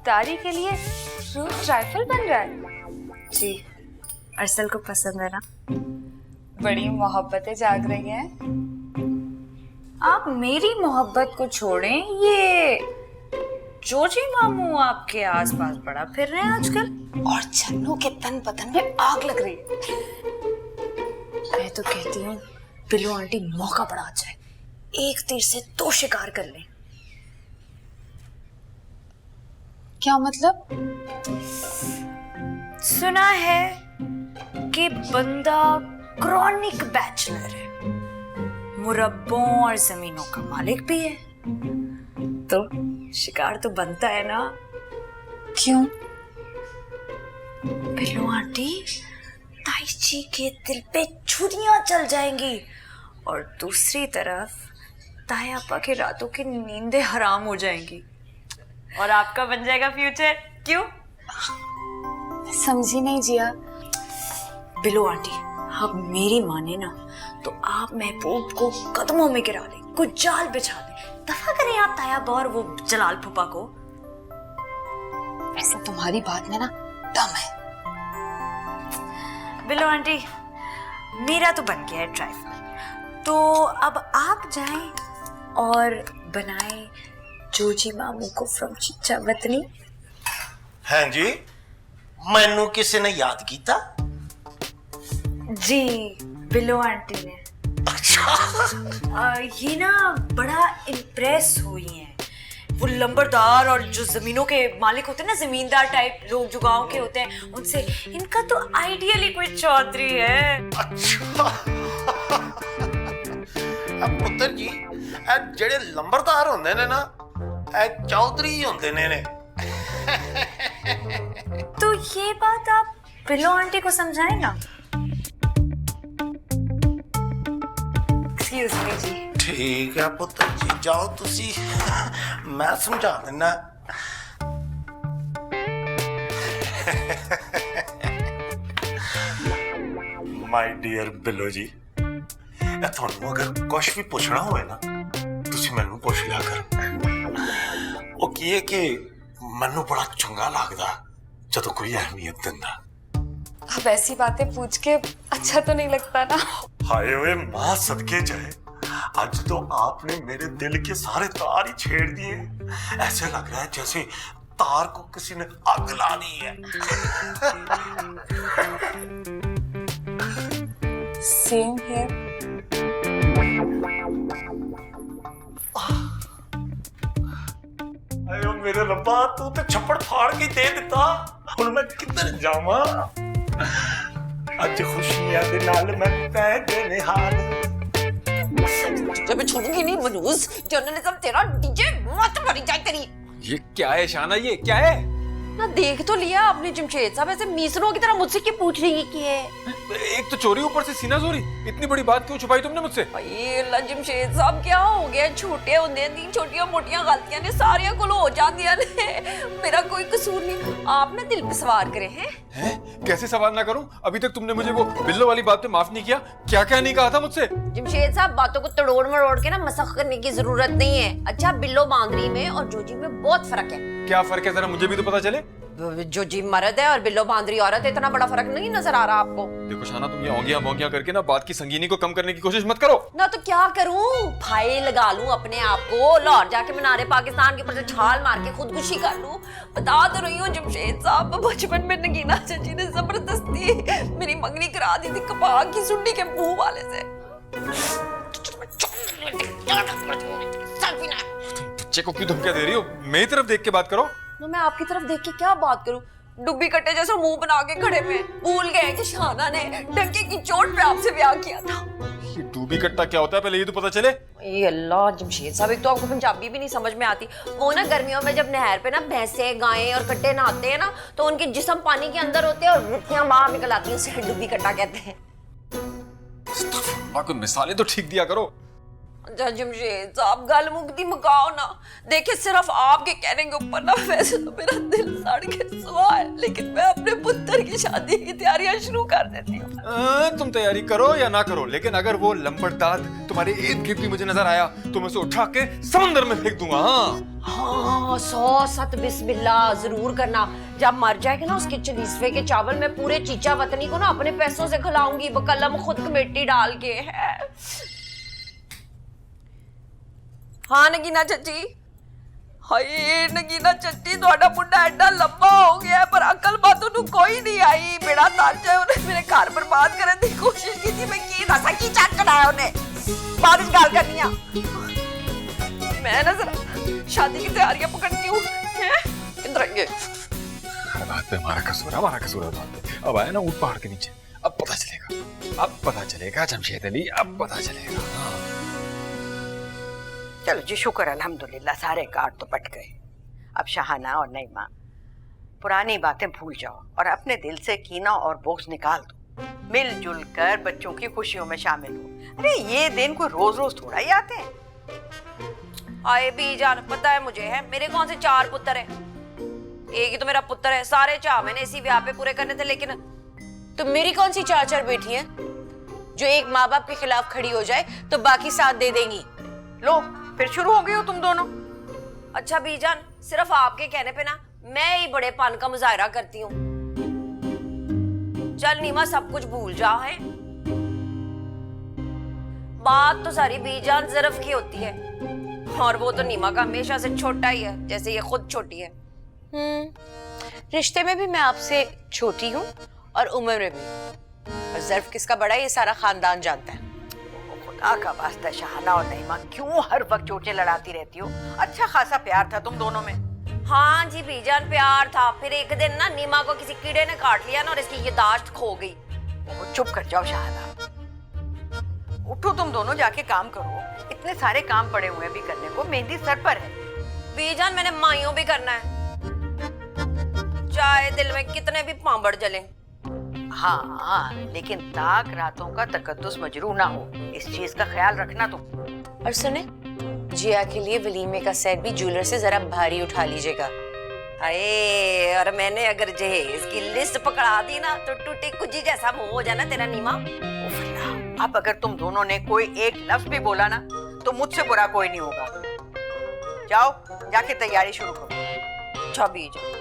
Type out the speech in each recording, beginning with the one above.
इफ्तारी के लिए fruit trifle बन रहा है। जी, अरसल को पसंद है ना। बड़ी मोहब्बतें जाग रही हैं। आप मेरी मोहब्बत को छोड़ें, ये जोजी मामू आपके आसपास बड़ा फिर रहे हैं आजकल और छन्नू के तन बदन में आग लग रही है। मैं तो कहती हूँ बिल्लू आंटी मौका बढ़ा जाए, एक तीर से दो शिकार कर लें। क्या मतलब? सुना है कि बंदा क्रॉनिक बैचलर है, मुरब्बों और जमीनों का मालिक भी है, तो शिकार तो बनता है ना। क्यों? बिल्लू आंटी, ताईची के दिल पे छुरियां चल जाएंगी और दूसरी तरफ तायापा के रातों की नींदें हराम हो जाएंगी और आपका बन जाएगा फ्यूचर। क्यों? समझी नहीं जिया। बिल्लू आंटी, आप मेरी माने ना तो आप महबूब को कदमों में गिरा लें, कुछ जाल बिछा दें, दफा करें आप तायाबा और वो जलाल फूफा को। ऐसा तुम्हारी बात में ना दम है। बिल्लू आंटी, मेरा तो बन गया है ट्राइफल, तो अब आप जाएं और बनाएं जोजी मामू को फ्रॉम चिच्चा वतनी। हाँ जी, मैनू किसी ने याद किया? जी, बिल्लू आंटी ने। अच्छा। ये ना बड़ा इम्प्रेस हुई हैं वो लंबरदार और जो जमीनों के मालिक होते हैं ना, जमींदार टाइप लोग जो गांव के होते हैं उनसे। इनका तो आइडियली कोई चौधरी है। अच्छा। अब पुत्र जी, जेड़े लंबरदार होंदे ने ना, चौधरी ही होंदे ने। तो ये बात आप बिल्लू आंटी को समझाएं ना। एक्सक्यूज मी जी। ठीक है पुत्र जी, जाओ तुसी, मैं समझा देना। माय डियर बिल्लो जी, ਤੁਹਾਨੂੰ अगर कुछ भी पूछना होए ना, तुसी मैनू पूछ लिया कर। वो की है कि मैनू बड़ा चंगा लगदा जदों कोई अहमियत दिंदा। अब ऐसी बातें पूछ के अच्छा तो नहीं लगता ना। हाय ओए मां सदके जाए, आज तो आपने मेरे दिल के सारे तार ही छेड़ दिए। ऐसे लग रहा है जैसे तार को किसी ने आग ला दी है। Same here. आयो मेरे रब्बा, तू तो छप्पड़ फाड़ के दे देता, हुण मैं किधर जावां? आज खुशियां दे नाल मैं पै गए निहाल। जब मैं छोड़ूंगी नहीं मनूज, जर्नलिज्म तेरा डीजे मत भरी जाए तेरी। ये क्या है शाना, ये क्या है? ना देख तो लिया आपने जमशेद साहब, ऐसे मीसरों की तरह मुझसे क्यों पूछ रही है कि है? एक तो चोरी, ऊपर से सीना चोरी। इतनी बड़ी बात क्यों छुपाई तुमने मुझसे? अल्लाह जमशेद साहब, क्या हो गया? छोटे होंदे दी छोटियां मोटियां गलतियां ने सारियां को हो जांदियां ने। मेरा कोई कसूर नहीं, आप ना दिल पे सवार करे हैं। हैं? कैसे सवाल ना करूं? अभी तक तुमने मुझे वो बिल्लो वाली बात पे माफ नहीं किया। क्या क्या नहीं कहा था मुझसे? जमशेद साहब, बातों को तड़ोड़ मरोड़ के ना मसख करने की जरूरत नहीं है। अच्छा, बिल्लो बांदरी में और जोजी में बहुत फर्क है। क्या फर्क है, जरा मुझे भी तो पता चले। जोजी मर्द है और बिल्लो बांदरी औरत है, इतना बड़ा फर्क नहीं नजर आ रहा आपको? देखो शाना, तुम ये औंगियां भौंगियां करके ना बात की संगीनी को कम करने की कोशिश मत करो ना। तो क्या करूं? फाइल लगा लूं अपने आप को, लाहौर जाके मीनारे पाकिस्तान के ऊपर से छाल मार के खुदकुशी कर लूं? बता तो रही हूँ जमशेद साहब, बचपन में नगीना चाची ने जबरदस्ती मेरी मंगनी करा दी थी कपाह की सुंडी के मुंह वाले से। बच्चे को क्यों धमकियां दे रही हो? मेरी तरफ देख के बात करो। तो मैं आपकी तरफ देख के क्या बात करूं? डुब्बी कट्टे जैसा मुंह बना के खड़े में भूल गए कि शाना ने डंके की चोट पे आपसे ब्याह किया था। ये डूबी कट्टा क्या होता है, पहले ये तो पता चले। ये अल्लाह जमशेद साहब, एक तो आपको पंजाबी भी नहीं समझ में आती। वो ना गर्मियों में जब नहर पे ना भैंसे गायें और कट्टे नहाते हैं ना, तो उनके जिस्म पानी के अंदर होते हैं और मुट्ठियां बाहर निकल आती हैं, उसे डुब्बी कट्टा कहते हैं। कोई मिसालें तो ठीक दिया करो। जमशेद साहब गल मुकदी मकाओ ना। देखिए सिर्फ आपके कहने के ऊपर ना वैसे तो मेरा दिल सड़ के सुआ है, लेकिन मैं अपने पुत्र की शादी की तैयारियां शुरू कर देती हूँ। तुम तैयारी करो या ना करो, लेकिन अगर वो लंबड़दाद तुम्हारे इर्द गिर्द भी मुझे नजर आया तो मैं उसे उठा के समंदर में फेंक दूंगा। हाँ 100 बिस्मिल्लाह जरूर करना। जब मर जाएगा ना उसके चलीसवे के चावल मैं पूरे चीचा वतनी को ना अपने पैसों से खिलाऊंगी, बकलम खुद कमेटी डाल के है। हाँ नगीना चची, हाय नगीना चची थोड़ा मुंडा एडा लंबा हो गया पर अकल बातों नु कोई नहीं आई। बेड़ा ताजा उन्हें मेरे घर बर्बाद करने की कोशिश की थी। मैं की दसा की चाट कराया उन्हें बारिश गाल करनी आ। मैं ना जरा शादी की तैयारियां पकड़ती हूँ। किधर गए? बात पे हमारा कसूर है, हमारा कसूर है बात पे। अब आया ना ऊट पहाड़ के नीचे, अब पता चलेगा, अब पता चलेगा जमशेद अली, अब पता चलेगा। चलो जी शुक्र अल्हम्दुलिल्लाह सारे काट तो पट गए। अब शहाना और नईमा पुरानी बातें भूल जाओ और अपने दिल से कीना और बोझ निकाल दो। मिलजुल कर बच्चों की खुशियों में शामिल हो। अरे ये दिन कोई रोज रोज थोड़ा ही आते हैं। आए भी जान पता है मुझे है, मेरे कौन से 4 पुत्र हैं, एक ही तो मेरा पुत्र है। सारे चाह मैंने इसी ब्याह पे पूरे करने थे, लेकिन तो मेरी कौन सी 4 बेटी हैं जो एक माँ बाप के खिलाफ खड़ी हो जाए तो बाकी साथ दे देंगी। लो फिर शुरू हो गए हो तुम दोनों। अच्छा बीजान सिर्फ आपके कहने पे ना मैं ही बड़े पान का मुजाहरा करती हूँ। चल नीमा सब कुछ भूल जा है, बात तो सारी बीजान ज़रफ की होती है और वो तो नीमा का हमेशा से छोटा ही है जैसे ये खुद छोटी है। रिश्ते में भी मैं आपसे छोटी हूँ और उम्र में भी, और ज़र्फ किसका बड़ा है ये सारा खानदान जानता है। खुदा का वास्ता शहाना और नईमा क्यों हर वक्त चोटें लड़ाती रहती हो? अच्छा खासा प्यार था तुम दोनों में। हाँ जी बीजान प्यार था, फिर एक दिन ना नीमा को किसी कीड़े ने काट लिया ना और इसकी यादाश्त खो गई। चुप कर जाओ शहाना, उठो तुम दोनों जाके काम करो। इतने सारे काम पड़े हुए भी करने को, मेहंदी सर पर है। बीजान मैंने माइयों भी करना है, चाहे दिल में कितने भी पांबड़ जले। हाँ लेकिन ताक रातों का तकद्दुस मजरू ना हो, इस चीज का ख्याल रखना तुम। और सुने, जिया के लिए वलीमे का सेट भी ज्वेलर से जरा भारी उठा लीजिएगा। अरे और मैंने अगर जहेज की लिस्ट पकड़ा दी ना तो टूटी कुजी जैसा मुंह हो जाना तेरा नीमा। अब अगर तुम दोनों ने कोई एक लफ्ज भी बोला ना तो मुझसे बुरा कोई नहीं होगा। जाओ जाके तैयारी शुरू करो। अच्छा बीजान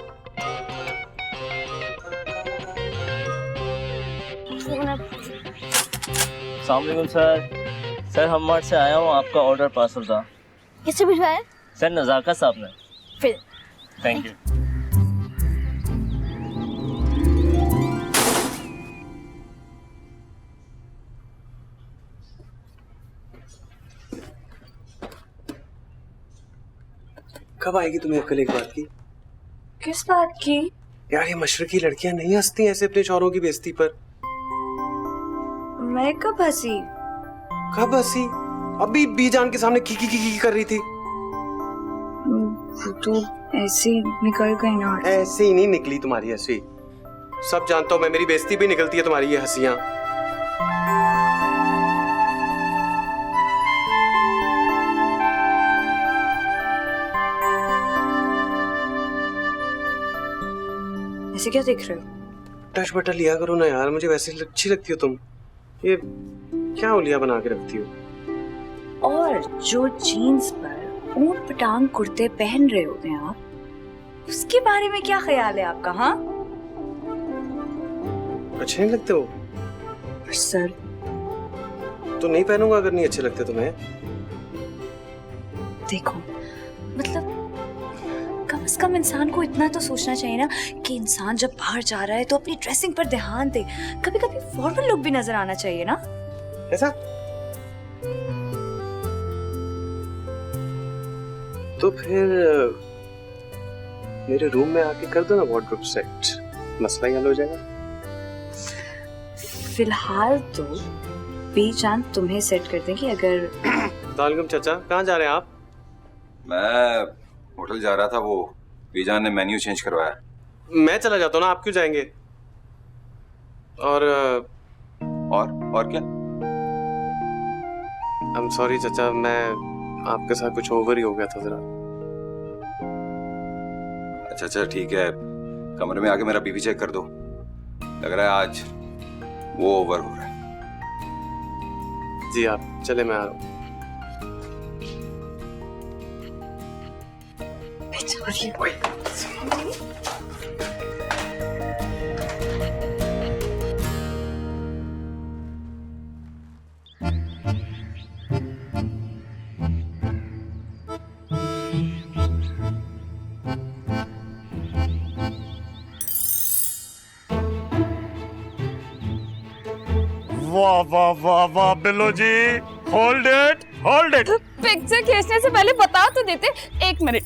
अस्सलामुअलैकुम सर। सर हम से आया हूँ, आपका ऑर्डर पार्सल था। किससे भिजवाया? सर नज़ाका साहब ने। फिर थैंक यू। कब आएगी तुम्हें अक्ल एक बात की? किस बात की? यार ये मशरकी लड़कियां नहीं हंसती ऐसे अपने शौहरों की बेइज्जती पर। मैं कब हंसी? कब हंसी? अभी बीजान के सामने की कर रही थी। तो ऐसे निकल गई ना। ऐसे ही नहीं निकली तुम्हारी हंसी, सब जानता हूँ मैं, मेरी बेइज्जती भी निकलती है तुम्हारी ये हंसियां। ऐसे क्या देख रहे हो? टच बटन लिया करो ना यार, मुझे वैसे अच्छी लगती हो तुम। ये क्या उलिया बना के रखती हो? और जो जीन्स पर ऊंट पटांग कुर्ते पहन रहे होते हैं आप, उसके बारे में क्या ख्याल है आपका? हाँ अच्छे नहीं लगते हो? सर तो नहीं पहनूंगा अगर नहीं अच्छे लगते तुम्हें। देखो मतलब कम से कम इंसान को इतना तो सोचना चाहिए ना कि इंसान जब बाहर जा रहा है तो अपनी ड्रेसिंग पर ध्यान दे। कभी कभी फॉर्मल लुक भी नजर आना चाहिए ना। ऐसा तो फिर मेरे रूम में आके कर दो ना वार्डरोब सेट, मसला ही हल हो जाएगा। फिलहाल तो बीजान तुम्हें सेट कर देंगे। अगर वालेकुम चाचा, कहाँ जा रहे हैं आप? मैं होटल जा रहा था, वो बीजान ने मेन्यू चेंज करवाया। मैं चला जाता हूँ ना, आप क्यों जाएंगे? और क्या? आई एम सॉरी चाचा, मैं आपके साथ कुछ ओवर ही हो गया था जरा। अच्छा ठीक है, कमरे में आके मेरा बीपी चेक कर दो। लग रहा है आज वो ओवर हो रहा है। जी आप चले, मैं आ रहा हूँ। वाह वाह वाह वाह Billo ji, hold it hold it. Picture खींचने से पहले बता तो देते। 1 मिनट।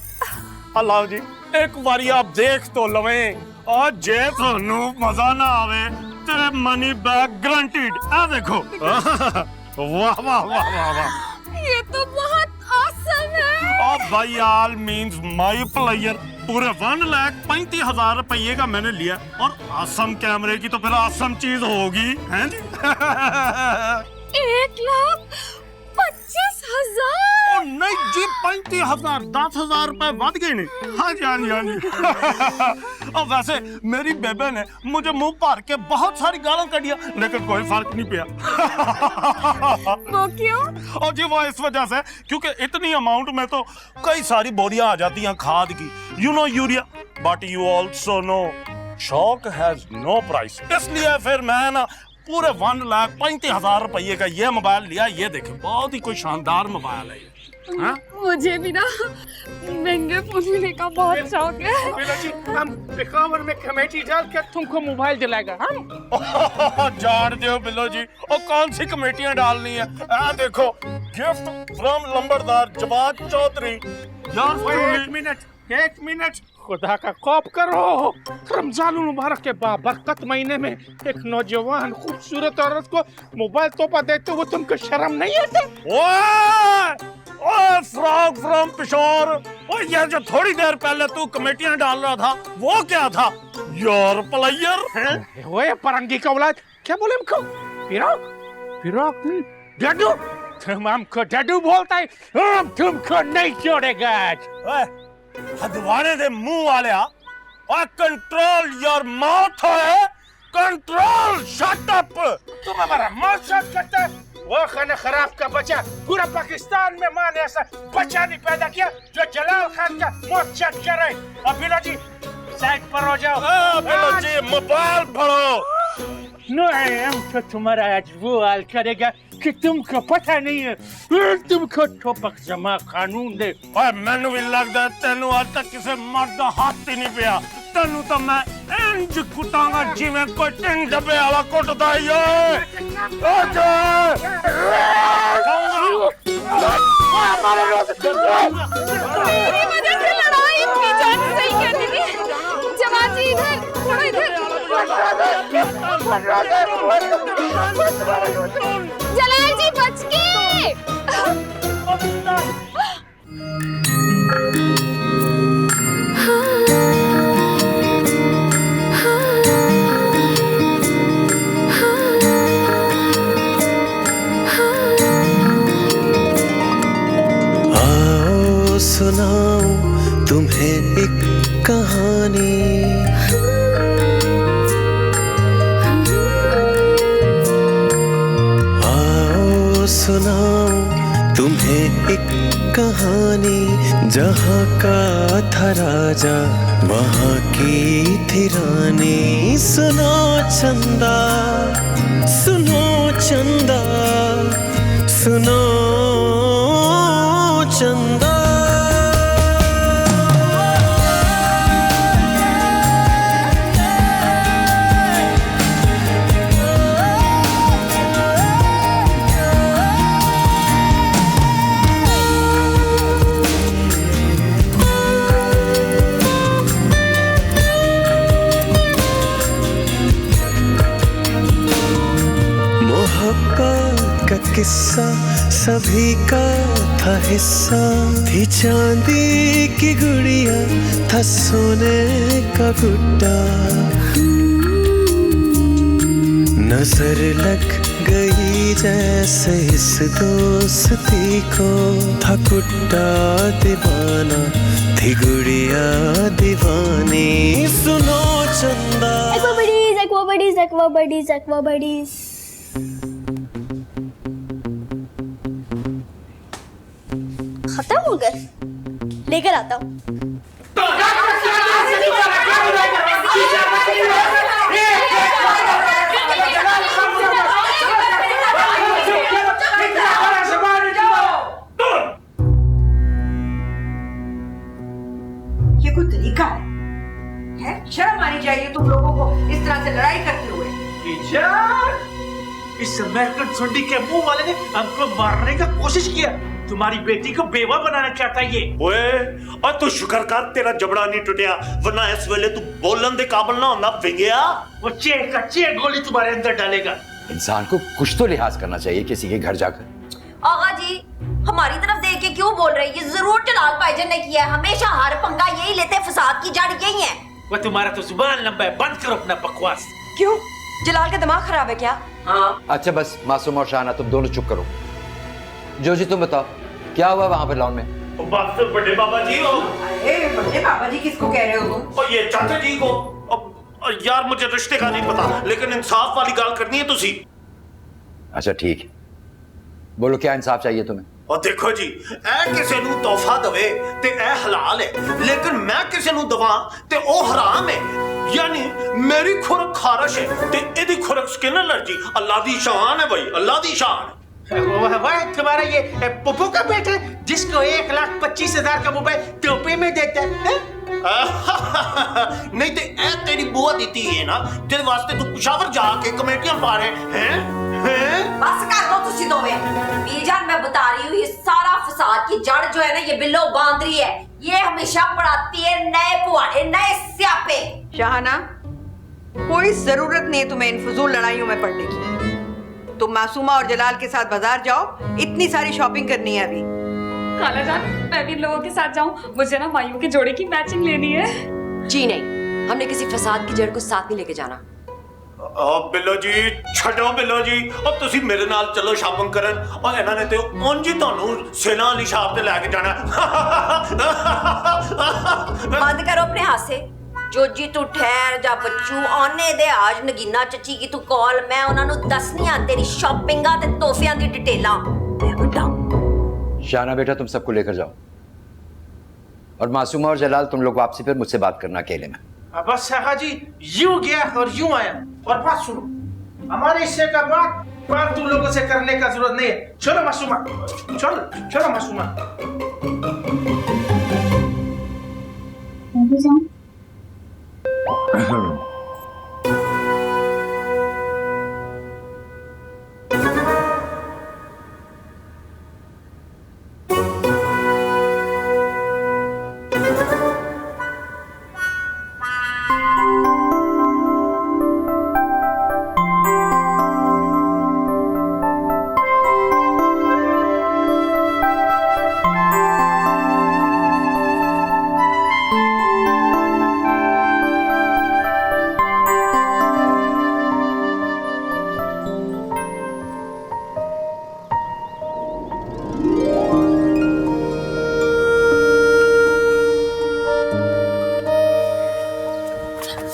अल्लाह जी, एक बारी आप देख तो लवें, और जे थानू मजा ना आवे तेरे मनी बैक ग्रांटेड। आ देखो वाह वाह वाह वाह वाह, ये तो बहुत ऑसम है। और भाई ऑल मींस माय प्लेयर पूरे 1,35,000 रुपये का मैंने लिया, और आसम कैमरे की तो फिर आसम चीज होगी, हैं जी। 1,25,000 नहीं जी, 35,000, 10,000 रुपए बढ़ गए नहीं। हाँ जी हाँ जी हाँ जी। और वैसे मेरी बेबे ने मुझे मुंह भर के बहुत सारी गाਲਾਂ कढ़िया, लेकिन कोई फर्क नहीं पिया। वो क्यों? और जी वो इस वजह से क्योंकि इतनी अमाउंट में तो कई सारी बोरियां आ जाती हैं खाद की, you know urea, but you also know शौक हैज नो प्राइस। इसलिए फिर मैं ना पूरे 1,35,000 रुपये का ये मोबाइल लिया। ये देखें, बहुत ही कोई शानदार मोबाइल है ये। हाँ? मुझे भी ना महंगे फोन लेने का बहुत शौक है। बिल्लो जी, हम पिशावर में कमेटी डाल के तुमको मोबाइल दिलाएगा हम। जान दो बिल्लो जी, और कौन सी कमेटियां डालनी है? देखो, गिफ्ट फ्रॉम लंबरदार जवाद चौधरी। यार एक मिनट, खुदा का खौफ करो। रमजान मुबारक के बाबरकत महीने में एक नौजवान खूबसूरत औरत को मोबाइल तोहफा देते हुए तुमको शर्म नहीं आती? ओए फ्रॉग फ्रॉम पिशोर, ओए ये जो थोड़ी देर पहले तू कमेटियां डाल रहा था वो क्या था? Your player. ओए परंगी का औलाद, क्या बोले हमको? फिरोक डैडू, तुम हमको डैडू बोलता है, हम तुमको नहीं छोड़ेगा आज। हदवाने दे मुंह वाले और कंट्रोल योर माउथ है, कंट्रोल, शट अप। तुम हमारा माउथ शट करते है? वो खाना खराब का बच्चा, पूरा पाकिस्तान में माँ ने ऐसा बच्चा नहीं पैदा किया जो जलाल खान का मौत चट करे। अब बिल्लो जी साइड पर हो जाओ। बिल्लो जी मोबाइल पढ़ो। नहीं, तो तुम्हारा आज वो हाल करेगा कि तुमको पता नहीं है, तुमको ठोपक जमा कानून दे। मैनू भी लगता तेनू आज तक किसी मर्द हाथ ही नहीं पिया। तेनू तो मैं इंज कुटांगा जिवें कोई 3 डब्बे वाला कुटदा ही मेरी वजह से लड़ाई इतनी जान सही कहती थी। जवान जी इधर, थोड़ा इधर। जलाल जी बच के। आओ सुनाऊं तुम्हें एक कहानी, सुनाऊं तुम्हें एक कहानी। जहाँ का था राजा वहाँ की थी रानी। सुनो चंदा, सुनो चंदा, सुनो चंदा। किस्सा सभी का था हिस्सा। थी चांदी की गुड़िया, था सोने का गुड्डा। नजर लग गई जैसे इस दोस्ती को था कुट्टा दीवाना थी गुड़िया दीवानी। सुनो चंदा एक्वाबडीज एक्वाबडीज एक्वाबडीज। खत्म हो गए, लेकर आता हूँ। ये कोई तरीका है? शर्म आनी चाहिए तुम लोगों को इस तरह से लड़ाई करते हुए। इस अमेरिकन सुंडी के मुंह वाले ने हमको मारने का कोशिश किया। तुम्हारी बेटी को बेवा बनाना चाहता है ये। ओए और तू शुक्र कर तेरा जबड़ा नहीं टूटिया, वरना इस वेले तू बोलन दे काबिल ना होना फिंगिया। वो चेक गोली तुम्हारे अंदर डालेगा। इंसान को कुछ तो लिहाज करना चाहिए किसी के घर जाकर। आगा जी हमारी तरफ देख के क्यों बोल रहे हैं? ये जरूर जलाल भाईजान ने किया है। हमेशा हर पंगा यही लेते हैं, फसाद की जड़ यही है। वो तुम्हारा तो जुबान लंबा है, बंद करो अपना बकवास। क्यों? जलाल का दिमाग खराब है क्या? हाँ। अच्छा बस मासूम और शाहाना तुम दोनों चुप करो। जो जी तुम बताओ क्या हुआ वहां पर लॉन में? बात तो बड़े बाबा जी हो। बड़े बाबा जी किसको कह रहे हो तुम? और ये चाचा जी को। यार मुझे रिश्ते का नहीं पता, लेकिन इंसाफ वाली गाल करनी है तुसी। अच्छा ठीक है, बोलो क्या इंसाफ चाहिए तुम्हें? और देखो जी, ए किसी नू तोहफा दवे ते ए हलाल है, लेकिन मैं किसी नू दवा ते ओ हराम है। यानी मेरी खुरक खारश है ते एदी खुरक स्किन एलर्जी। अल्लाह दी शान है भाई, अल्लाह दी शान। वाह तुम्हारा ये पुप्पू का बेटा जिसको 1,25,000 का मोबाइल तोहफे में देता है? नहीं तो ए तेरी बुआ देती है ना, तेरे वास्ते तू कुशावर जाके कमेटियां पा रहे हैं। बस कर दो तुसी दोवे। बीजान मैं बता रही हूँ, ये सारा फसाद की जड़ जो है ना, ये बिल्लो बांदरी है। ये हमेशा पढ़ाती है नए पुआड़े, नए स्यापे। शाहाना, कोई जरूरत नहीं है तुम्हें इन फजूल लड़ाइयों में पड़ने की। तुम मासूमा और जलाल के साथ बाजार जाओ, इतनी सारी शॉपिंग करनी है अभी। खाला जान, मैं भी इन लोगों के साथ जाऊं? मुझे ना मायूं के जोड़े की मैचिंग लेनी है। जी नहीं, हमने किसी फसाद की जड़ को साथ नहीं लेके जाना। बिल्लो जी छड़ो बिल्लो जी, और तुसी मेरे नाल चलो शॉपिंग करन, और इन्हां ने ते उंज ही ਤੁਹਾਨੂੰ सेना वाली शॉप ते लेके जाना। बंद करो अपने हासे। जोजी तू ठहर जा बच्चू, आने दे आज नगीना चची की तू कॉल। मैं उन्हां नु दसनियां तेरी शॉपिंगां ते तोहफियां दी डिटेलां। शाहाना बेटा तुम सबको लेकर जाओ, और मासूमा और जलाल तुम लोग वापसी पर मुझसे बात करना अकेले में। बस शाह जी यूं गया और यूं आया। और बात सुनो, हमारे हिस्से का बात तुम लोगों से करने का जरूरत नहीं है। चलो मासूमा, चलो मासूमा।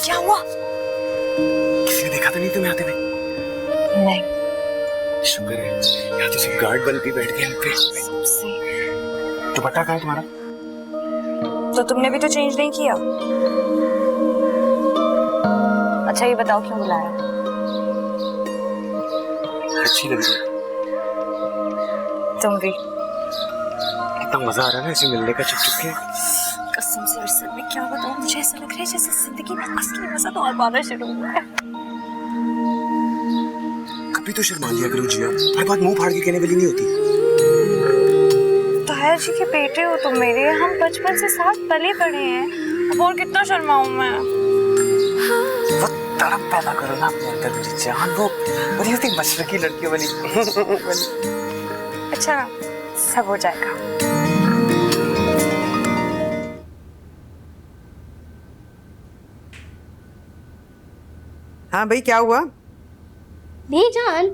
क्या हुआ? किसी ने देखा तो नहीं तुम्हें आते हुए? नहीं। शुक्र है, यहाँ तो सब गार्ड बल भी बैठ गए हम पे। दुपट्टा कहाँ है तुम्हारा? तो तुमने भी तो चेंज नहीं किया। अच्छा ये बताओ क्यों बुलाया? अच्छी लग रही। तुम भी। कितना मजा आ रहा है ना ऐसे मिलने का, चुप चुप के। कसम से अरसल में क्या बताऊं, मुझे ऐसा लग रहा है जैसे जिंदगी में असली मजा तो और आना शुरू हुआ है। कभी तो शर्मा लिया करो जिया, हर बात मुंह फाड़ के कहने वाली नहीं होती। ताया जी के बेटे हो तुम मेरे, हम बचपन से साथ पले पड़े हैं, अब और कितना शर्माऊं मैं। वो तड़प पैदा करो ना अपने अंदर मेरी जान, वो होती मशरकी लड़कियों वाली। अच्छा सब हो जाएगा। हाँ भाई क्या हुआ? बीजान,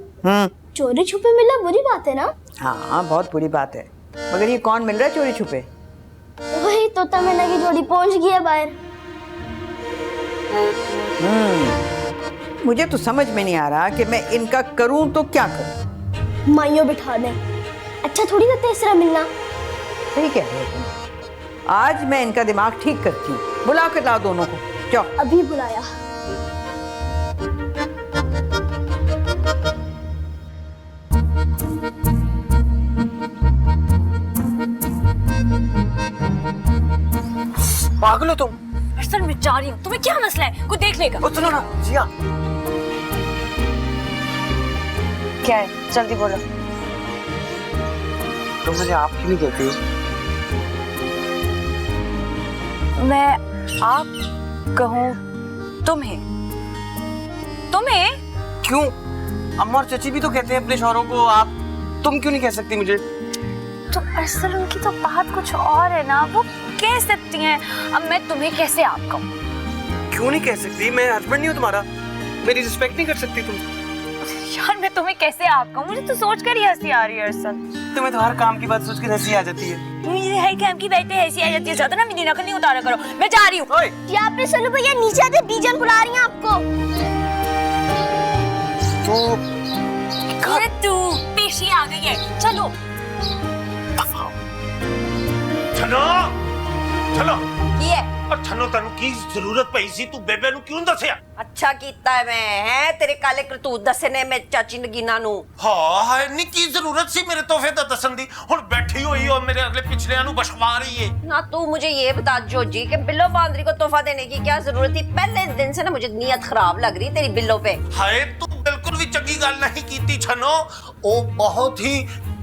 चोरी छुपे मिलना बुरी बात है ना? हाँ बहुत बुरी बात है, मगर ये कौन मिल रहा है चोरी छुपे? वही तोता मैना की जोड़ी पहुंच गई है बाहर। मुझे तो समझ में नहीं आ रहा कि मैं इनका करूं तो क्या करूं। माइयों बिठा दें, अच्छा थोड़ी ना तीसरा मिलना। ठीक है, आज मैं इनका दिमाग ठीक करती हूँ, बुला कर लाओ दोनों को। जाओ। अभी बुलाया। पागल हो तुम? अरसल मैं जा रही हूँ, तुम्हें क्या मसला है? कोई देख लेगा। सुनो ना जिया। क्या है? जल्दी बोलो। तुम मुझे आप क्यों नहीं कहती हो? मैं आप कहूँ तुम्हें? क्यों? अम्मा और चची भी तो कहते हैं अपने शौहरों को आप, तुम क्यों नहीं कह सकती मुझे? तो अरसल उनकी तो बात कुछ और है ना, वो कह सकती हैं। अब मैं तुम्हें कैसे आप कहूँ? क्यों नहीं कह सकती? मैं हस्बैंड नहीं हूँ तुम्हारा, मेरी रिस्पेक्ट नहीं कर सकती तुम? यार मैं तुम्हें कैसे आप कहूँ? मुझे तो सोच कर ही हंसी आ रही है अरसल। तुम्हें तो हर काम की बात सोच कर हंसी आ जाती है। मुझे हर काम की बातें हंसी आ जाती है, ज्यादा ना मेरी नकल नहीं उतारा करो। मैं जा रही हूँ। यहाँ पे सोनू भैया नीचे आते, बीजान बुला रही हैं आपको। अरे तू पेशी आ गई है, चलो। छनो चलो ये और छनो तेन की जरूरत पई सी, तू बेबे नु क्यों दसया? अच्छा कीता है मैं, है तेरे काले करतूत दसने में चाची नगीना नु। हाँ है नी की जरूरत सी मेरे तोहफे दा दसन दी। हुन बैठी हुई हो मेरे अगले पिछले नु बशवा रही है ना। तू मुझे ये बता जोजी कि बिल्लो बांदरी को तोहफा देने की क्या जरूरत थी? पहले दिन से ना मुझे नीयत खराब लग रही तेरी बिल्लो पे। हाय तू बिल्कुल भी चंगी गल नहीं कीती छनो, ओ बहुत ही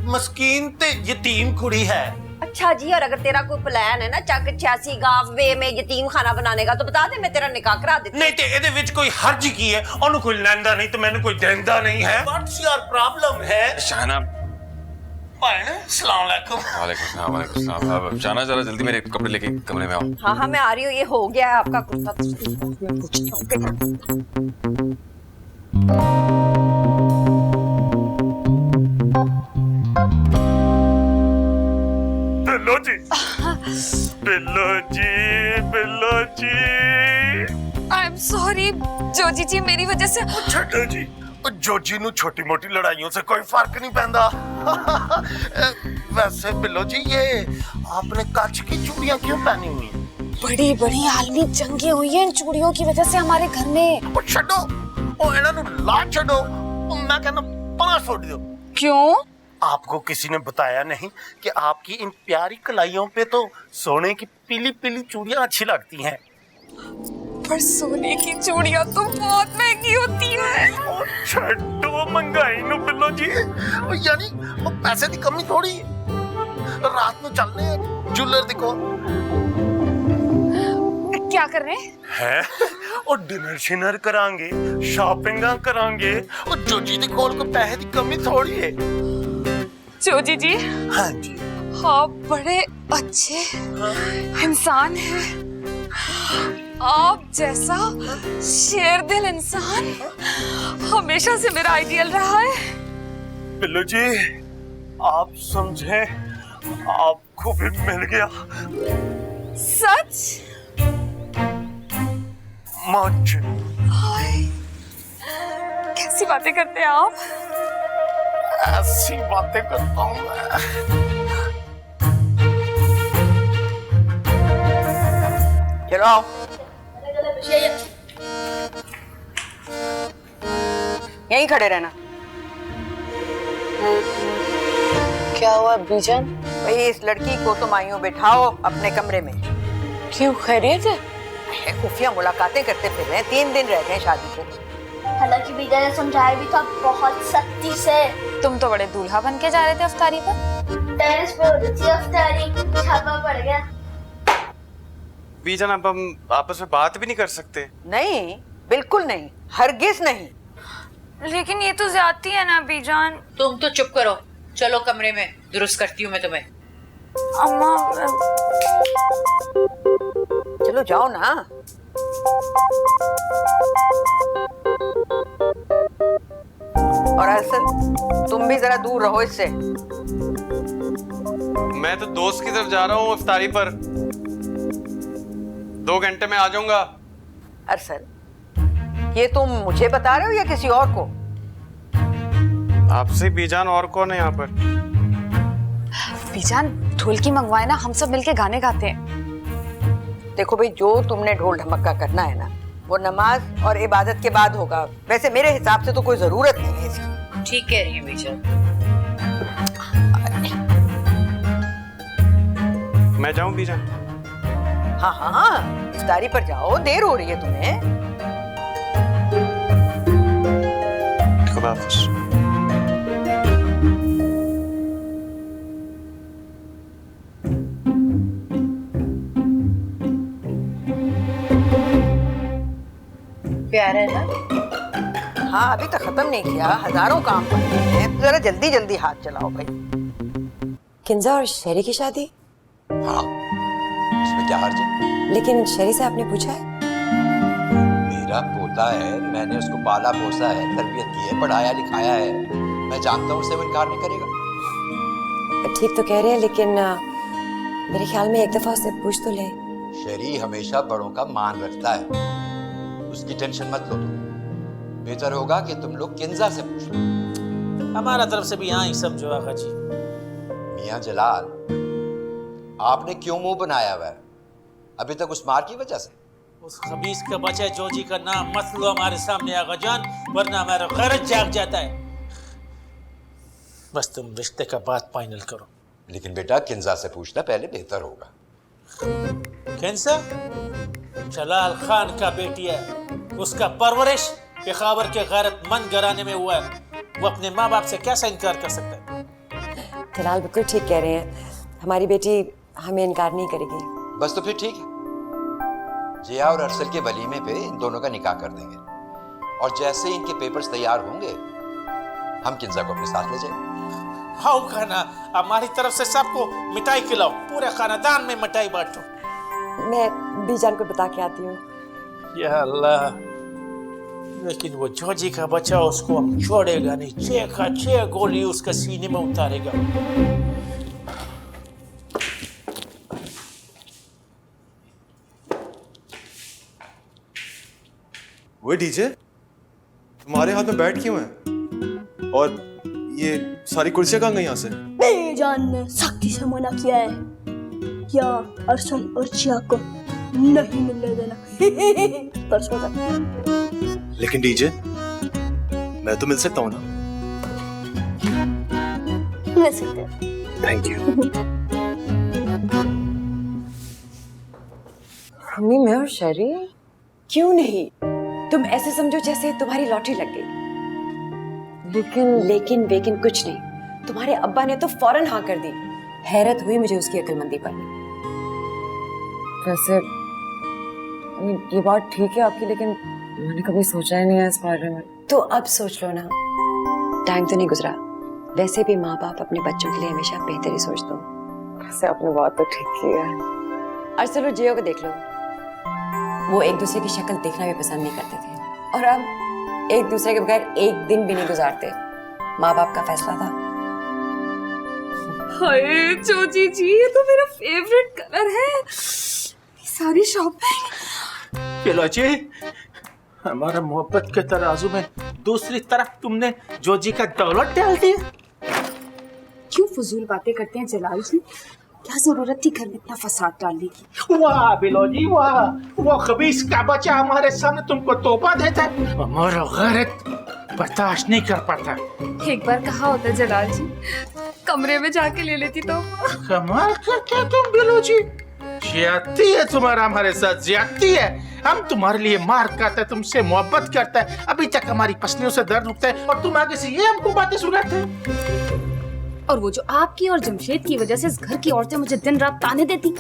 मस्कीन ते यतीम कुड़ी है। अच्छा जी, और अगर तेरा कोई प्लान है ना चक 86 गांव वे में यतीम खाना बनाने का तो बता दे, मैं तेरा निकाह करा देती। नहीं ते एदे विच कोई हर्ज की है? ओनु कोई लैंदा नहीं तो मैंने कोई देंदा नहीं है। व्हाट्स योर प्रॉब्लम है? शाहना भाई अस्सलाम वालेकुम। वालेकुम सलाम, वालेकुम सलाम। अब शाहना जरा जल्दी मेरे कपड़े लेके कमरे में आओ। हाँ हाँ मैं आ रही हूँ, ये हो गया है आपका कुर्ता। मैं पूछती हूँ। बिल्लो जी, बिल्लो जी, बिल्लो जी। आई एम सॉरी जोजी जी, मेरी वजह से। छड्डो जी, जोजी नु छोटी मोटी लड़ाइयों से कोई फर्क नहीं पैंदा। वैसे बिल्लो जी, ये आपने कांच की चूड़ियां क्यों पहनी हुई हैं? बड़ी बड़ी आलमी जंगे हुई हैं इन चूड़ियों की वजह से हमारे घर में। छड्डो, ओ इन्हां नु ला छड्डो, मैं कहना 5 छोड़ दो। क्यों? आपको किसी ने बताया नहीं कि आपकी इन प्यारी कलाइयों पे तो सोने की पीली पीली चूड़ियां अच्छी लगती हैं? पर सोने की चूड़ियां तो बहुत महंगी होती हैं। छड्डो महंगाई नु बिल्लो जी, यानी वो पैसे की कमी थोड़ी। रात में चलने ज्वेलर दिखो। क्या कर रहे हैं? और डिनर शिनर करांगे, शॉपिंगा करांगे, और जोजी दी कोल को पैसे की कमी थोड़ी है। जोजी जी? हाँ जी। हाँ, बड़े अच्छे इंसान हैं। आप जैसा शेरदिल इंसान हमेशा से मेरा आइडियल रहा है। बिल्लो जी, आप समझे, आपको भी मिल गया। सच? मच। कैसी बातें करते हैं आप? ऐसी बातें करता हूँ मैं। चलो आओ। यहीं खड़े रहना। क्या हुआ बीजान? भाई इस लड़की को तुम आइयो बिठाओ अपने कमरे में। क्यों, खैरियत है? खुफिया मुलाकातें करते फिर रहे हैं, 3 दिन रह गए शादी को। हालांकि बीजा ने समझाया भी था बहुत सख्ती से। तुम तो बड़े दूल्हा बन के जा रहे थे अफ्तारी पर। टेरेस पे हो रही थी अफ्तारी, छापा पड़ गया। बीजान, अब हम आपस में बात भी नहीं कर सकते? नहीं, बिल्कुल नहीं, हरगिज नहीं। लेकिन ये तो ज्यादती है ना बीजान। तुम तो चुप करो, चलो कमरे में, दुरुस्त करती हूँ मैं तुम्हें। अम्मा चलो जाओ ना। और अरसल, तुम भी जरा दूर रहो इससे। मैं तो दोस्त की तरफ जा रहा हूँ इफ्तारी पर। 2 घंटे में आ जाऊंगा। अरसल, ये तुम मुझे बता रहे हो या किसी और को? आपसे बीजान, और कौन है यहाँ पर? बीजान, ढोलकी मंगवाए ना, हम सब मिलके गाने गाते हैं। देखो भाई, जो तुमने ढोल ढमक्का करना है ना, वो नमाज और इबादत के बाद होगा। वैसे मेरे हिसाब से तो कोई जरूरत नहीं है इसकी। ठीक कह रही है बीजान। मैं जाऊं बीजान? हाँ हाँ, इफ्तारी पर जाओ, देर हो रही है तुम्हें। खुदा हाफिज। प्यारा है ना? हाँ, अभी तक खत्म नहीं किया, हजारों काम पड़े हैं। जरा जल्दी जल्दी हाथ चलाओ भाई। किंजा और शेरी की शादी? हाँ, इसमें क्या हर्ज है? लेकिन शेरी से आपने पूछा है? मेरा पोता है, मैंने उसको पाला पोसा है, तरबियत की है, पढ़ाया लिखाया है। मैं जानता हूँ उससे वो इनकार नहीं करेगा। ठीक तो कह रहे हैं, लेकिन मेरे ख्याल में एक दफा उससे पूछ तो ले। शेरी हमेशा बड़ों का मान रखता है, उसकी टेंशन मत लो। बेहतर होगा कि तुम लोग किंजा से पूछ लो। हमारा तरफ से भी यहाँ ही समझो आका जी। मियां जलाल, आपने क्यों मुंह बनाया हुआ है? अभी तक उस मार की वजह से? उस खबीस का बच्चा जोजी का नाम मत लो हमारे सामने आका जान, वरना हमारा गैरत जाग जाता है। बस तुम रिश्ते का बात फाइनल करो। लेकिन बेटा, किंजा से पूछना पहले बेहतर होगा। किंजा जलाल खान का बेटी है, उसका परवरिश पेशावर के गैरतमंद घराने में हुआ है। वो अपने माँ बाप से कैसे इनकार कर सकता है? जलाल बिल्कुल ठीक कह रहे हैं, हमारी बेटी हमें इनकार नहीं करेगी। बस तो फिर ठीक है, जिया और अरसल के वलीमे पे इन दोनों का निकाह कर देंगे, और जैसे ही इनके पेपर्स तैयार होंगे हम किंजा को अपने साथ ले जाएंगे। हाँ खाना, हमारी तरफ से सबको मिठाई खिलाओ, पूरे खानदान में मिठाई बांटो। मैं बीजान को बता के आती हूँ। या अल्लाह, लेकिन वो जोजी का बच्चा, उसको हम छोड़ेगा नहीं। 6 का 6 गोली उसका सीने में उतारेगा। वो डीजे तुम्हारे हाथ में बैट क्यों है? और ये सारी कुर्सियां कहाँ गई यहाँ से? बीजान ने सख्ती से मना किया है, या अरसल और जिया को नहीं मिलने देना। परसों तक। लेकिन डीजे, मैं तो मिल सकता हूँ ना? मिल सकते हैं। Thank you. मम्मी, मैं और शेरी? क्यों नहीं? तुम ऐसे समझो जैसे तुम्हारी लॉटरी लग गई। लेकिन कुछ नहीं, तुम्हारे अब्बा ने तो फौरन हाँ कर दी। हैरत हुई मुझे उसकी अक्लमंदी पर। वैसे ये बात ठीक है आपकी, लेकिन मैंने कभी सोचा ही नहीं है इस बारे में। तो अब सोच लो ना, टाइम तो नहीं गुजरा। वैसे भी माँ बाप अपने बच्चों के लिए हमेशा बेहतर ही सोचते हैं। वैसे आपने बात तो ठीक की है। अरसल और जियो को देख लो, वो एक दूसरे की शक्ल देखना भी पसंद नहीं करते थे, और अब एक दूसरे के बगैर एक दिन भी नहीं गुजारते। माँ बाप का फैसला था। हाय जोजी जी, ये तो मेरा फेवरेट कलर है। सारी शॉपिंग। पिलोजी, हमारा मोहब्बत के तराजू में दूसरी तरफ तुमने जोजी का दौलत डाल दिया। क्यों फजूल बातें करते हैं जलाल जी? क्या जरूरत थी घर में इतना फसाद डालने की? वाह बिलोजी वाह, वो खबीस का बच्चा हमारे सामने तुमको तोहफा देता है, हमारा गैरत बर्दाश्त नहीं कर पाता। एक बार कहा होता जलाल जी, कमरे में जाके ले लेती तो। कमाल करते हो तुम बिलोजी, ज्यादती है तुम्हारा हमारे साथ, ज्यादती है। हम तुम्हारे लिए मार खाते हैं, तुमसे मोहब्बत करता है, अभी तक हमारी पसलियों से दर्द उठता है, और तुम आगे से ये हमको बातें सुनाते हैं। और वो जो आपकी और जमशेद की वजह से इस घर की औरतें मुझे दिन रात ताने देती,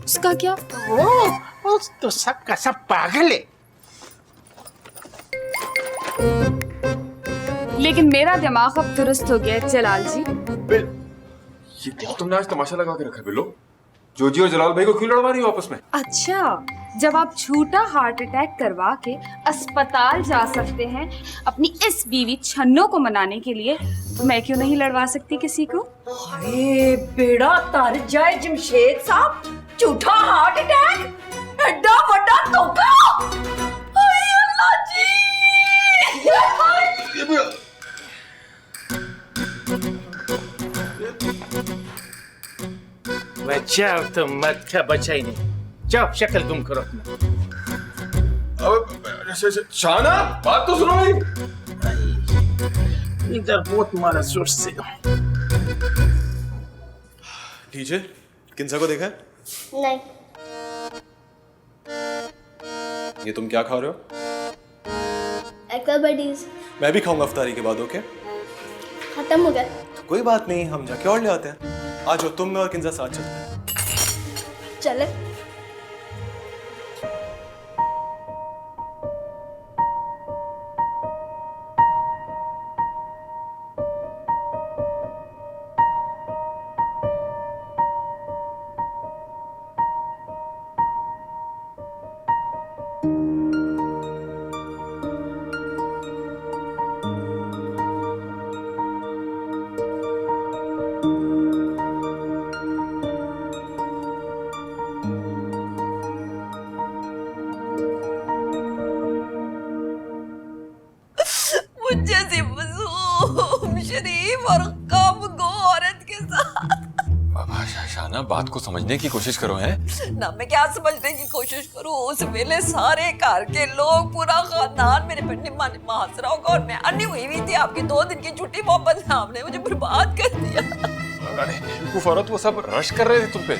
उसका क्या? वो तो सब का सब पागल है। लेकिन मेरा दिमाग अब दुरुस्त हो गया जलाल जी। ये क्या तुमने आज तमाशा लगा के रखा बिलो? जोजी और जलाल भाई को क्यों लड़वा रही हो आपस में? अच्छा, जब आप झूठा हार्ट अटैक करवा के अस्पताल जा सकते हैं अपनी इस बीवी छन्नो को मनाने के लिए, तो मैं क्यों नहीं लड़वा सकती किसी को? अरे बेड़ा तर जाए जमशेद साहब, झूठा हार्ट अटैक, एडा बड़ा धोखा। हाय अल्लाह जी। मैं जाओ तो मत का बचा ही नहीं, जाओ शक्ल गुम करो अपना। शाना, बात तो सुनो मेरी। इधर बहुत मारा जोर से। डीजे, किंजा को देखा है? नहीं। ये तुम क्या खा रहे हो? एक्वाबडीज। मैं भी खाऊंगा इफ्तारी के बाद, ओके? खत्म हो गया। तो कोई बात नहीं, हम जाके और ले आते हैं। आज हो तुम, मैं और किंजा साथ चलते हैं। चले। जैसी मजलूम शरीफ और कामगो औरत के साथ। बाबा शाना, बात को समझने की कोशिश करो हैं। ना मैं क्या समझने की कोशिश करूं, उस वेले सारे घर के लोग, पूरा खानदान मेरे पे निम्मा हंस रहा होगा और मैं अन्नी हुई थी। आपकी 2 दिन की छुट्टी मोहब्बत ने आपने मुझे बर्बाद कर दिया। अरे बेवकूफ, वो सब रश कर रहे थे तुम पे।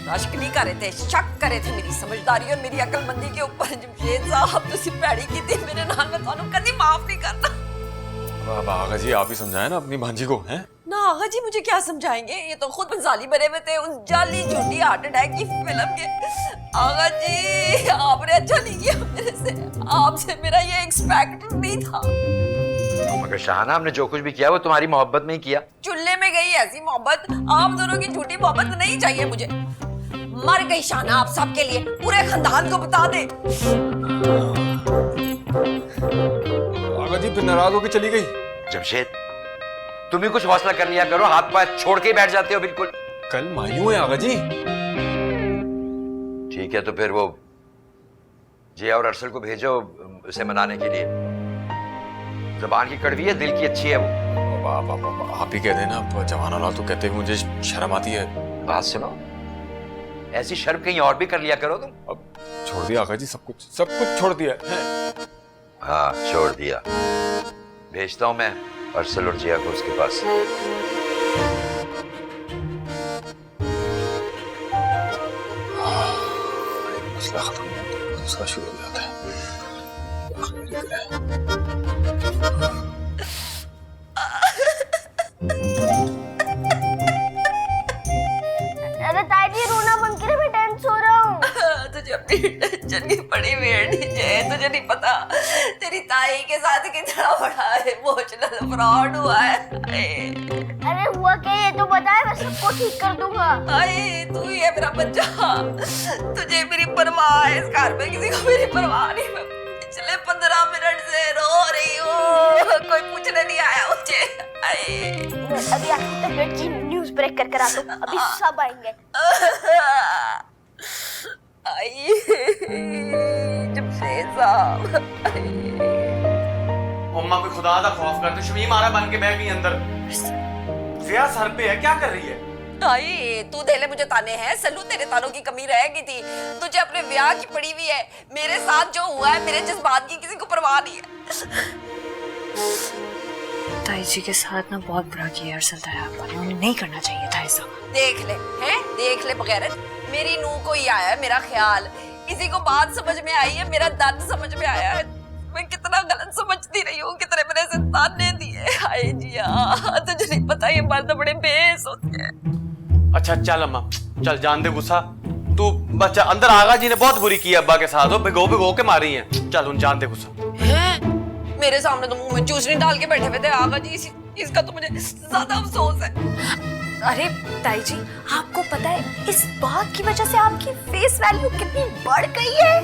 रश्क नहीं कर रहे थे, शक कर रहे थे मेरी समझदारी और मेरी अकलमंदी के ऊपर। जमशेद साहब तुसी भैड़ी की थी मेरे नाल, मैं थानू कदी माफ नहीं करना। आगा जी, आप ही समझाए ना अपनी भांजी को, हैं? ना आगा जी मुझे क्या समझाएंगे, ये तो खुद बंजाली बने हुए थे उस जाली झूठी हार्ट अटैक की फिल्म के। आगा जी आपने अच्छा नहीं किया मेरे से, आपसे मेरा ये एक्सपेक्ट नहीं था। मगर शाहना, हमने जो कुछ भी किया वो तुम्हारी मोहब्बत में ही किया। चुल्ले में गई ऐसी मोहब्बत, आप दोनों की झूठी मोहब्बत नहीं चाहिए मुझे। मर गई शाहना आप सबके लिए, पूरे खानदान को बता दे। आगा जी फिर नाराज होकर चली गई। जमशेद, तुम ही कुछ हौसला कर लिया करो, हाथ पैर छोड़ के ही बैठ जाते हो बिल्कुल। कल मायूं है आगा जी। ठीक है, तो फिर वो जिया और अरसल को भेजो उसे मनाने के लिए। ज़बान की कड़वी है, दिल की अच्छी है वो। आप ही कह देना, जवान औलाद तो कहते हैं मुझे शर्म आती है। बात सुनो, ऐसी शर्म कहीं और भी कर लिया करो तुम। अब छोड़ दिया आगा जी, सब कुछ छोड़ दिया है। हाँ छोड़ दिया। भेजता हूं मैं अरसल और जिया को उसके पास। मसला खत्म हो गया, दूसरा शुरू हो जाता है। अरे ताई रोना बंद करे, मैं टेंस हो रहा हूँ। तुझे अपनी टेंशन की बड़ी वेट है, तुझे नहीं पता तेरी ताई के साथ कितना बड़ा इमोशनल फ्रॉड हुआ है। अरे हुआ क्या ये तो बता, मैं सबको ठीक कर दूंगा। अरे तू ही है मेरा बच्चा, तुझे मेरी परवाह है, इस घर में किसी को मेरी परवाह नहीं। मैं पिछले 15 मिनट से रो रही हूँ, कोई पूछने नहीं आया मुझे। अभी आपकी तबीयत की न्यूज़ ब्रेक कर करा दो, अभी सब आएंगे। जमशेद साहब, अम्मा को खुदा दा खौफ कर, तो शमीम मारा बन के बैठ गई अंदर। जिया सर पे है, क्या कर रही है? आई तू दे ले मुझे ताने हैं, सलू तेरे तानों की कमी रह गई थी। तुझे अपने ब्याह की पड़ी हुई है, मेरे साथ जो हुआ है मेरे जज्बात की किसी को परवाह नहीं है। ताई जी के साथ ना बहुत बुरा किया अरसल ताया, उन्हें नहीं करना चाहिए था ऐसा। देख ले, हैं देख ले बगैर मेरी नूह को ही आया है मेरा ख्याल, किसी को बात समझ में आई है, मेरा दर्द समझ में आया है। मैं कितना गलत समझती रही हूँ, कितने मेरे से ताने दिए। हाय जिया, तुझे नहीं पता ये मर्द बड़े बेस होते हैं। अच्छा चल अम्मा, चल जान दे गुस्सा। तू बच्चा अंदर, आगा जी ने बहुत बुरी की अब्बा के साथ, भिगो के मारी है। चल उन जान दे गुस्सा। मेरे सामने तो मुंह में चूसनी डाल के बैठे हुए थे आगा जी, इसका तो मुझे ज्यादा अफसोस है। अरे ताई जी, आपको पता है इस बात की वजह से आपकी फेस वैल्यू कितनी बढ़ गई है?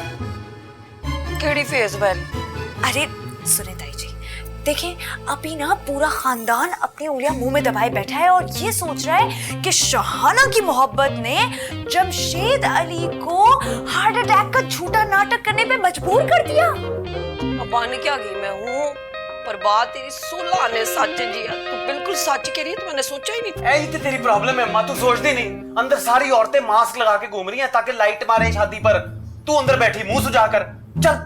केड़ी फेस वैल्यू? अरे सुने ताई जी, देखें अभी ना पूरा खानदान अपनी उंगलियां मुंह में दबाए बैठा है और ये सोच रहा है कि शहाना की मोहब्बत ने जमशेद अली को हार्ट अटैक का झूठा नाटक करने पे मजबूर कर दिया। अबाने क्या गई मैं हूँ, पर बात तेरी 16 आने सच है जिया, तू बिल्कुल सच कह रही है, तो मैंने सोचा ही नहीं। यही तो तेरी प्रॉब्लम है माँ, तू सोचती नहीं। अंदर सारी औरतें मास्क लगा के घूम रही हैं ताकि लाइट मारे शादी पर, तू अंदर बैठी मुंह सुजाकर। चल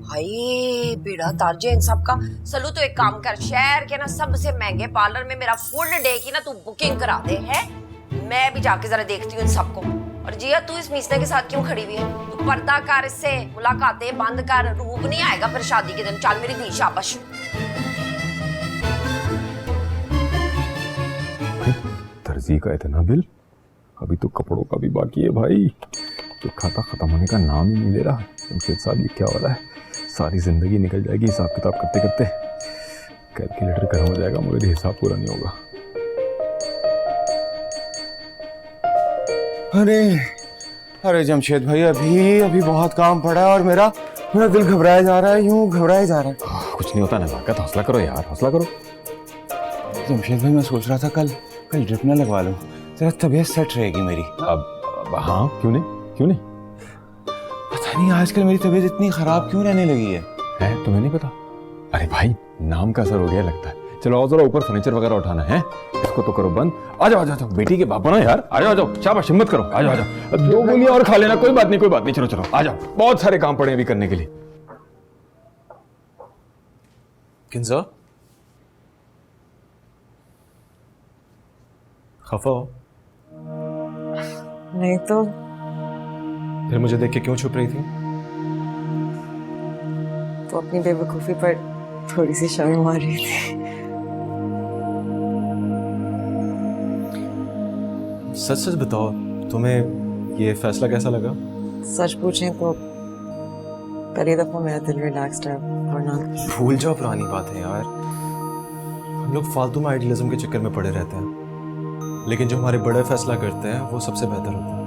हाय बेड़ा तारजे इन सब का। सलू तो एक काम कर, शहर के ना सबसे महंगे पार्लर में मेरा फुल डे की ना तू बुकिंग करा दे है, मैं भी जाके जरा देखती हूँ इन सबको। और जिया तू इस मीसने के साथ क्यों खड़ी हुई है? तू पर्दा कर, इससे मुलाकातें बंद कर, रूप नहीं आएगा फिर शादी के दिन। चल मेरी धी शाबाश। दर्जी का इतना बिल, अभी तो कपड़ों का भी बाकी है भाई। तो खाता खत्म होने का नाम ही नहीं ले रहा। जमशेद साहब ये क्या हो रहा है? सारी जिंदगी निकल जाएगी हिसाब किताब करते करते, कैलकुलेटर गर्म हो जाएगा मगर हिसाब पूरा नहीं होगा। अरे अरे जमशेद भाई, अभी अभी बहुत काम पड़ा है और मेरा दिल घबराया जा रहा है, यूं घबराया जा रहा है। कुछ नहीं होता नज़ाकत, हौसला करो यार, हौसला करो। जमशेद भाई मैं सोच रहा था कल ड्रिप ना लगवा लूं, जरा तबीयत सेट रहेगी मेरी। अब हाँ, क्यों नहीं क्यों नहीं? पता नहीं आजकल मेरी तबीयत इतनी खराब क्यों रहने लगी है। तुम्हें नहीं पता? अरे भाई नाम का असर हो गया लगता है। चलो आओ जरा ऊपर फर्नीचर वगैरह उठाना है, इसको तो करो बंद। आ जाओ आ जाओ, बेटी के बाप ना यार, आ जाओ आ जाओ, शाबाश हिम्मत करो, आ जाओ आ जाओ। अब 2 गोलियां और खा लेना, कोई बात नहीं कोई बात नहीं, चलो चलो आ जाओ, बहुत सारे काम पड़े अभी करने के लिए। किंजा खफा हो? नहीं तो फिर मुझे देख के क्यों छुप रही थी? तो अपनी बेवकूफी पर थोड़ी सी शर्म आ रही थी। सच सच बताओ, तुम्हें ये फैसला कैसा लगा? सच पूछें तो पहली दफा मेरा दिल रिलैक्स्ड है, वरना भूल जाओ पुरानी बातें यार। हम लोग फालतू में आइडियलिज्म के चक्कर में पड़े रहते हैं, लेकिन जो हमारे बड़े फैसला करते हैं वो सबसे बेहतर होता है।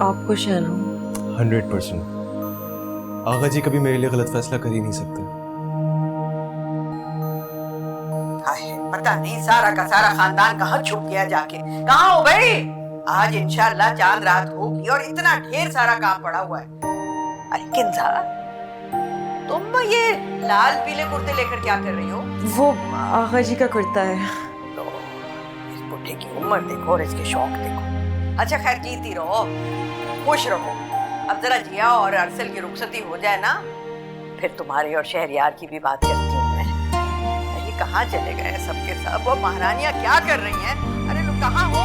आप खुश हैं ना? 100%। आगा जी कभी मेरे लिए गलत फैसला कर ही नहीं सकते। पता नहीं सारा का सारा खानदान कहाँ छुप गया जाके। कहाँ हो भाई? आज इंशाल्लाह चांद रात होगी और इतना ढेर सारा काम पड़ा हुआ है। अरे किंजा, तुम ये लाल पीले कुर्ते लेकर क्या कर रही हो? वो आगा जी का कुर्ता है। इस बुढ़े की उम्र देखो और इसके शौक देखो। अच्छा खैर, जीती रहो, खुश रहो। अब जरा जिया और अरसल की रुखसती हो जाए ना, फिर तुम्हारे और शहरयार की भी बात करती हूँ मैं। ये कहाँ चले गए सबके सब? वो महारानियां क्या कर रही हैं? अरे लोग कहाँ हो?